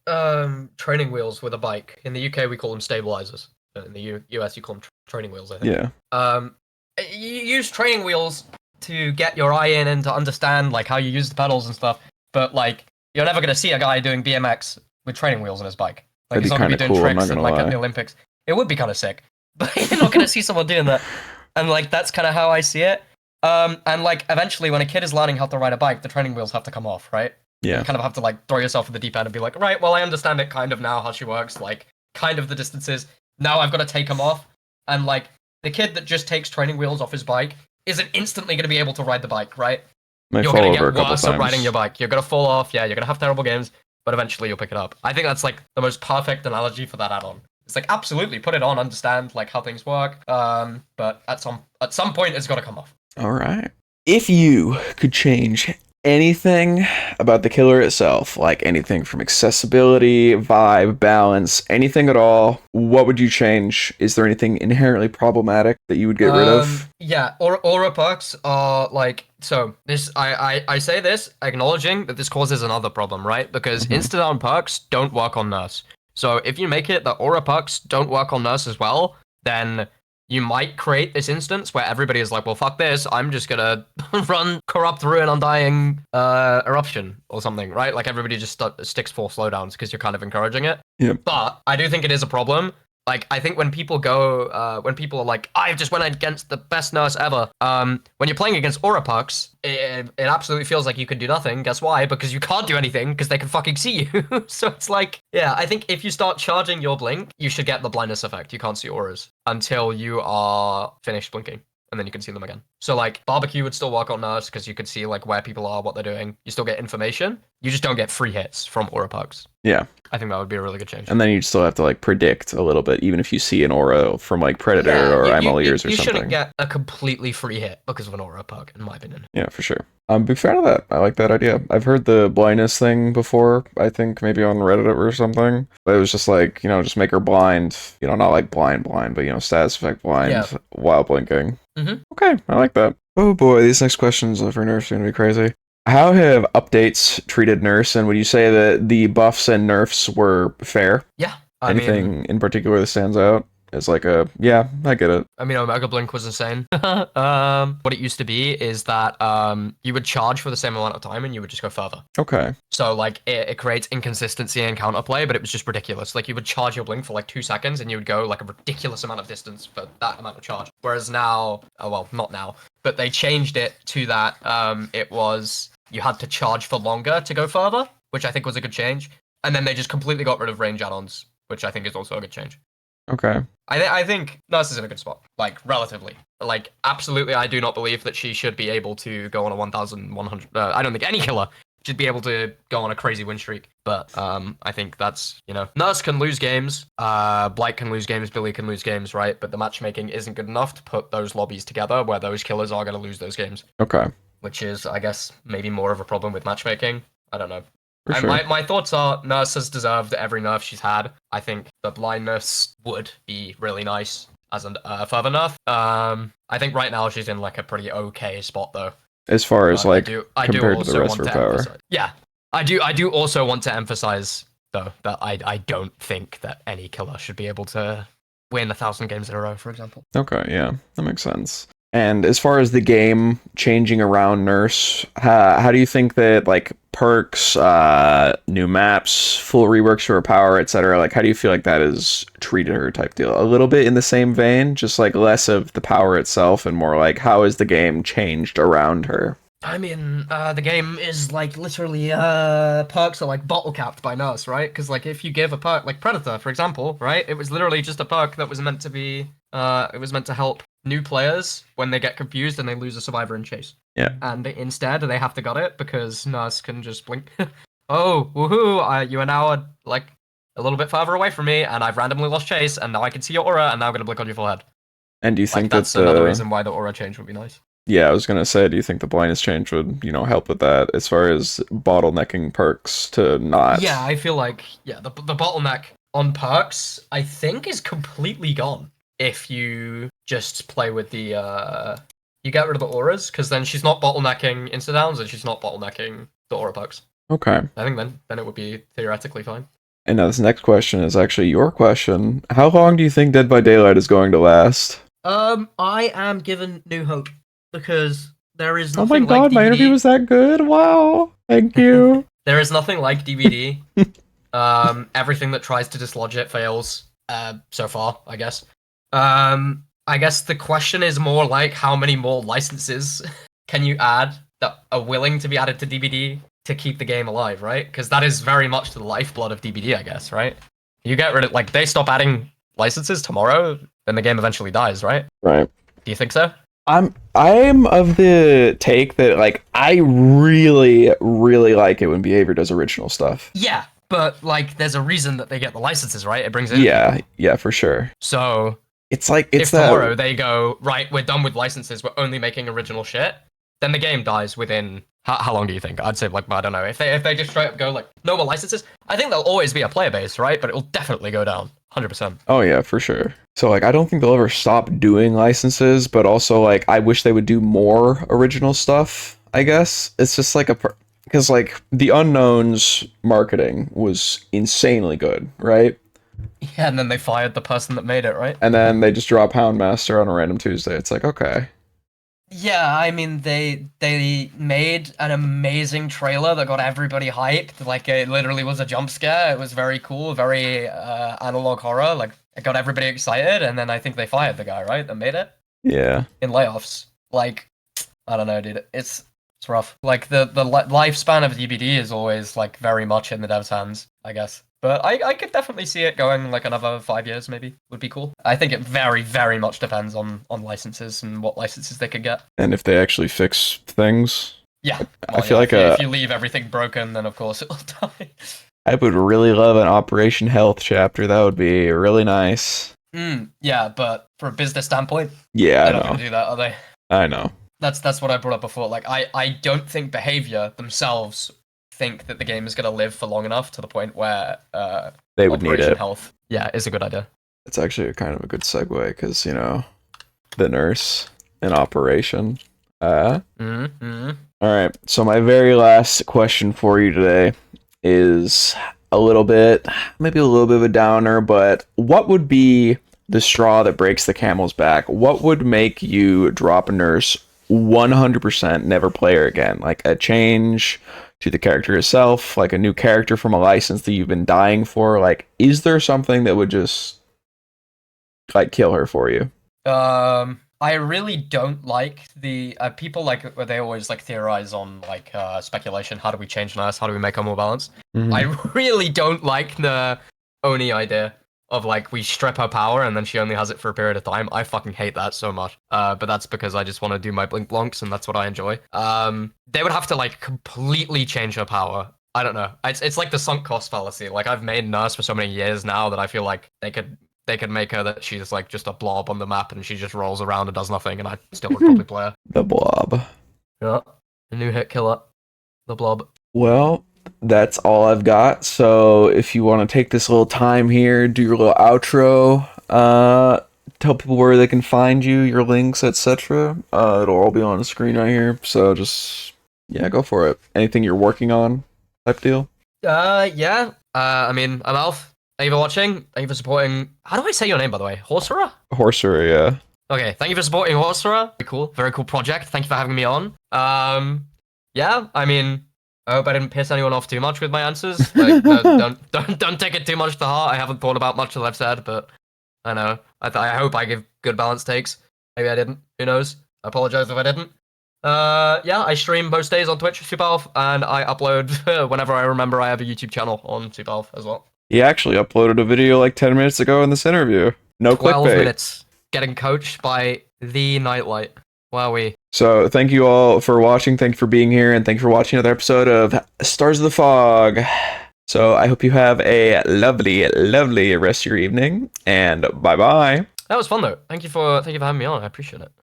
B: training wheels with a bike. In the UK, we call them stabilizers. In the US, you call them training wheels. I think.
A: Yeah.
B: You use training wheels to get your eye in and to understand like how you use the pedals and stuff. But like, you're never gonna see a guy doing BMX with training wheels on his bike. Like, he's not gonna be doing tricks and, like, at the Olympics. It would be kind of sick, but you're not gonna see someone doing that. And like, that's kind of how I see it. And like, eventually, when a kid is learning how to ride a bike, the training wheels have to come off, right?
A: Yeah.
B: You kind of have to like throw yourself in the deep end and be like, right, well, I understand it kind of now how she works, like kind of the distances. Now I've got to take them off. And like, the kid that just takes training wheels off his bike isn't instantly going to be able to ride the bike, right? You're going to get worse at riding your bike. You're going to fall off. Yeah, you're going to have terrible games, but eventually you'll pick it up. I think that's like the most perfect analogy for that add-on. It's like, absolutely, put it on, understand like how things work. But at some point, it's got to come off.
A: All right. If you could change anything about the killer itself, like anything from accessibility, vibe, balance, anything at all, what would you change? Is there anything inherently problematic that you would get rid of?
B: Yeah, aura perks are like, so this, I say this acknowledging that this causes another problem, right? Because insta-down perks don't work on nurse. So if you make it that aura perks don't work on nurse as well, then you might create this instance where everybody is like, well, fuck this, I'm just gonna run Corrupt Ruin Undying Eruption or something, right? Like, everybody just sticks 4 slowdowns because you're kind of encouraging it.
A: Yeah.
B: But I do think it is a problem. Like, I think when people when people are like, I just went against the best nurse ever, when you're playing against aura pucks, it absolutely feels like you can do nothing. Guess why? Because you can't do anything, because they can fucking see you. So it's like, yeah, I think if you start charging your blink, you should get the blindness effect. You can't see auras until you are finished blinking, and then you can see them again. So like, barbecue would still work on nurse, because you could see like where people are, what they're doing. You still get information. You just don't get free hits from aura pucks.
A: Yeah.
B: I think that would be a really good change.
A: And then you'd still have to like predict a little bit, even if you see an aura from like Predator or Ameliers or something.
B: You shouldn't get a completely free hit because of an aura perk, in my opinion.
A: Yeah, for sure. I'm a big fan of that. I like that idea. I've heard the blindness thing before, I think maybe on Reddit or something. But it was just like, just make her blind. Not like blind, but status effect blind while blinking.
B: Mm-hmm.
A: Okay, I like that. Oh boy, these next questions for Nerfs are going to be crazy. How have updates treated Nurse, and would you say that the buffs and nerfs were fair?
B: Yeah.
A: Anything in particular that stands out? It's like yeah, I get it.
B: I mean, Omega Blink was insane. What it used to be is that you would charge for the same amount of time and you would just go further.
A: Okay.
B: So like, it creates inconsistency in counterplay, but it was just ridiculous. Like, you would charge your blink for like 2 seconds and you would go like a ridiculous amount of distance for that amount of charge. Whereas now, well, not now, but they changed it to that it was, you had to charge for longer to go further, which I think was a good change. And then they just completely got rid of range add-ons, which I think is also a good change.
A: Okay.
B: I think Nurse is in a good spot, like, relatively. Like, absolutely, I do not believe that she should be able to go on a 1,100... I don't think any killer should be able to go on a crazy win streak. But I think that's, Nurse can lose games, Blight can lose games, Billy can lose games, right? But the matchmaking isn't good enough to put those lobbies together where those killers are going to lose those games.
A: Okay.
B: Which is, I guess, maybe more of a problem with matchmaking. I don't know.
A: Sure.
B: My thoughts are, Nurse has deserved every nerf she's had. I think the blindness would be really nice as a further nerf. I think right now she's in like a pretty okay spot though.
A: As far as compared to the rest of her power.
B: Yeah, I do also want to emphasize though that I don't think that any killer should be able to win 1,000 games in a row, for example.
A: Okay, yeah, that makes sense. And as far as the game changing around Nurse, how do you think that like perks, new maps, full reworks for her power, etc., like how do you feel like that is treated her type deal? A little bit in the same vein, just like less of the power itself and more like how is the game changed around her?
B: I mean, the game is like literally perks are like bottle capped by Nurse, right? Because like if you give a perk like Predator, for example, right? It was literally just a perk that was meant to be it was meant to help new players when they get confused and they lose a survivor in chase.
A: Yeah.
B: And instead they have to gut it because Nurse can just blink. Oh, woohoo! You are now like a little bit further away from me, and I've randomly lost chase, and now I can see your aura, and now I'm gonna blink on your forehead.
A: And do you
B: Like,
A: think that
B: that's another reason why the aura change would be nice.
A: Yeah, I was gonna say, do you think the blindness change would, help with that as far as bottlenecking perks to not?
B: Yeah, I feel like the bottleneck on perks I think is completely gone if you just play with the you get rid of the auras, because then she's not bottlenecking insta-downs and she's not bottlenecking the aura perks.
A: Okay.
B: I think then it would be theoretically fine.
A: And now this next question is actually your question. How long do you think Dead by Daylight is going to last?
B: I am given new hope because there is nothing
A: Oh my god,
B: like
A: my
B: DBD.
A: interview was that good? Wow. Thank you.
B: There is nothing like DBD. Everything that tries to dislodge it fails, so far, I guess. I guess the question is more like, how many more licenses can you add that are willing to be added to DBD to keep the game alive, right? Because that is very much the lifeblood of DBD, I guess, right? You get rid of, like, they stop adding licenses tomorrow, then the game eventually dies, right?
A: Right.
B: Do you think so?
A: I'm of the take that, like, I really, really like it when Behavior does original stuff.
B: Yeah, but, like, there's a reason that they get the licenses, right? It brings in
A: Yeah, for sure.
B: So
A: It's like,
B: if tomorrow they go, right, we're done with licenses, we're only making original shit, then the game dies within how long do you think? I'd say, like, I don't know. If they just straight up go, like, no more licenses, I think there'll always be a player base, right? But it will definitely go down 100%.
A: Oh yeah, for sure. So, like, I don't think they'll ever stop doing licenses, but also, like, I wish they would do more original stuff, I guess. It's just like because, like, the Unknown's marketing was insanely good, right?
B: Yeah, and then they fired the person that made it, right?
A: And then they just drop Houndmaster on a random Tuesday. It's like, okay.
B: Yeah, I mean, they made an amazing trailer that got everybody hyped. Like, it literally was a jump scare. It was very cool, very analog horror. Like, it got everybody excited, and then I think they fired the guy, right, that made it?
A: Yeah.
B: In layoffs. Like, I don't know, dude. It's rough. Like, the lifespan of DBD is always, like, very much in the devs' hands, I guess. But I could definitely see it going, like, another 5 years, maybe. Would be cool. I think it very, very much depends on licenses and what licenses they could get.
A: And if they actually fix things.
B: Yeah.
A: I feel like
B: if you leave everything broken, then of course it'll die.
A: I would really love an Operation Health chapter. That would be really nice.
B: Yeah, but from a business standpoint,
A: yeah,
B: they're not going to do that, are they?
A: I know.
B: That's what I brought up before. Like, I don't think Behavior themselves think that the game is going to live for long enough to the point where
A: they would need it.
B: Health, yeah, is a good idea.
A: It's actually kind of a good segue because, the nurse in Operation. All right, so my very last question for you today is maybe a little bit of a downer, but what would be the straw that breaks the camel's back? What would make you drop a nurse 100%, never play her again? Like a change to the character herself, like a new character from a license that you've been dying for? Like, is there something that would just, like, kill her for you?
B: I really don't like the people, like, where they always, like, theorize on, like, speculation. How do we change nurse? How do we make her more balanced? I really don't like the Oni idea of, like, we strip her power and then she only has it for a period of time. I fucking hate that so much. But that's because I just want to do my blink blonks and that's what I enjoy. They would have to, like, completely change her power. I don't know. It's like the sunk cost fallacy. Like, I've made nurse for so many years now that I feel like they could make her that she's, like, just a blob on the map and she just rolls around and does nothing, and I still would probably play her.
A: The blob.
B: Yeah. A new hit killer. The blob.
A: Well, that's all I've got. So if you want to take this little time here, do your little outro, tell people where they can find you, your links, etc. It'll all be on the screen right here. So just, go for it. Anything you're working on type deal?
B: Yeah. I mean, I'm Alf. Thank you for watching. Thank you for supporting. How do I say your name, by the way? Horceror?
A: Horceror, yeah.
B: Okay, thank you for supporting Horceror. Very cool project. Thank you for having me on. Yeah, I mean, I hope I didn't piss anyone off too much with my answers. Like, don't take it too much to heart. I haven't thought about much that I've said, but I know. I hope I give good balanced takes. Maybe I didn't. Who knows? I apologize if I didn't. Yeah, I stream most days on Twitch, SupaAlf, and I upload whenever I remember. I have a YouTube channel on SupaAlf as well. He
A: actually uploaded a video like 10 minutes ago in this interview. No
B: 12
A: clickbait.
B: minutes. Getting coached by the Nightlight. Wowee.
A: So thank you all for watching. Thank you for being here. And thank you for watching another episode of Stars of the Fog. So I hope you have a lovely, lovely rest of your evening, and bye bye.
B: That was fun though. Thank you for having me on. I appreciate it.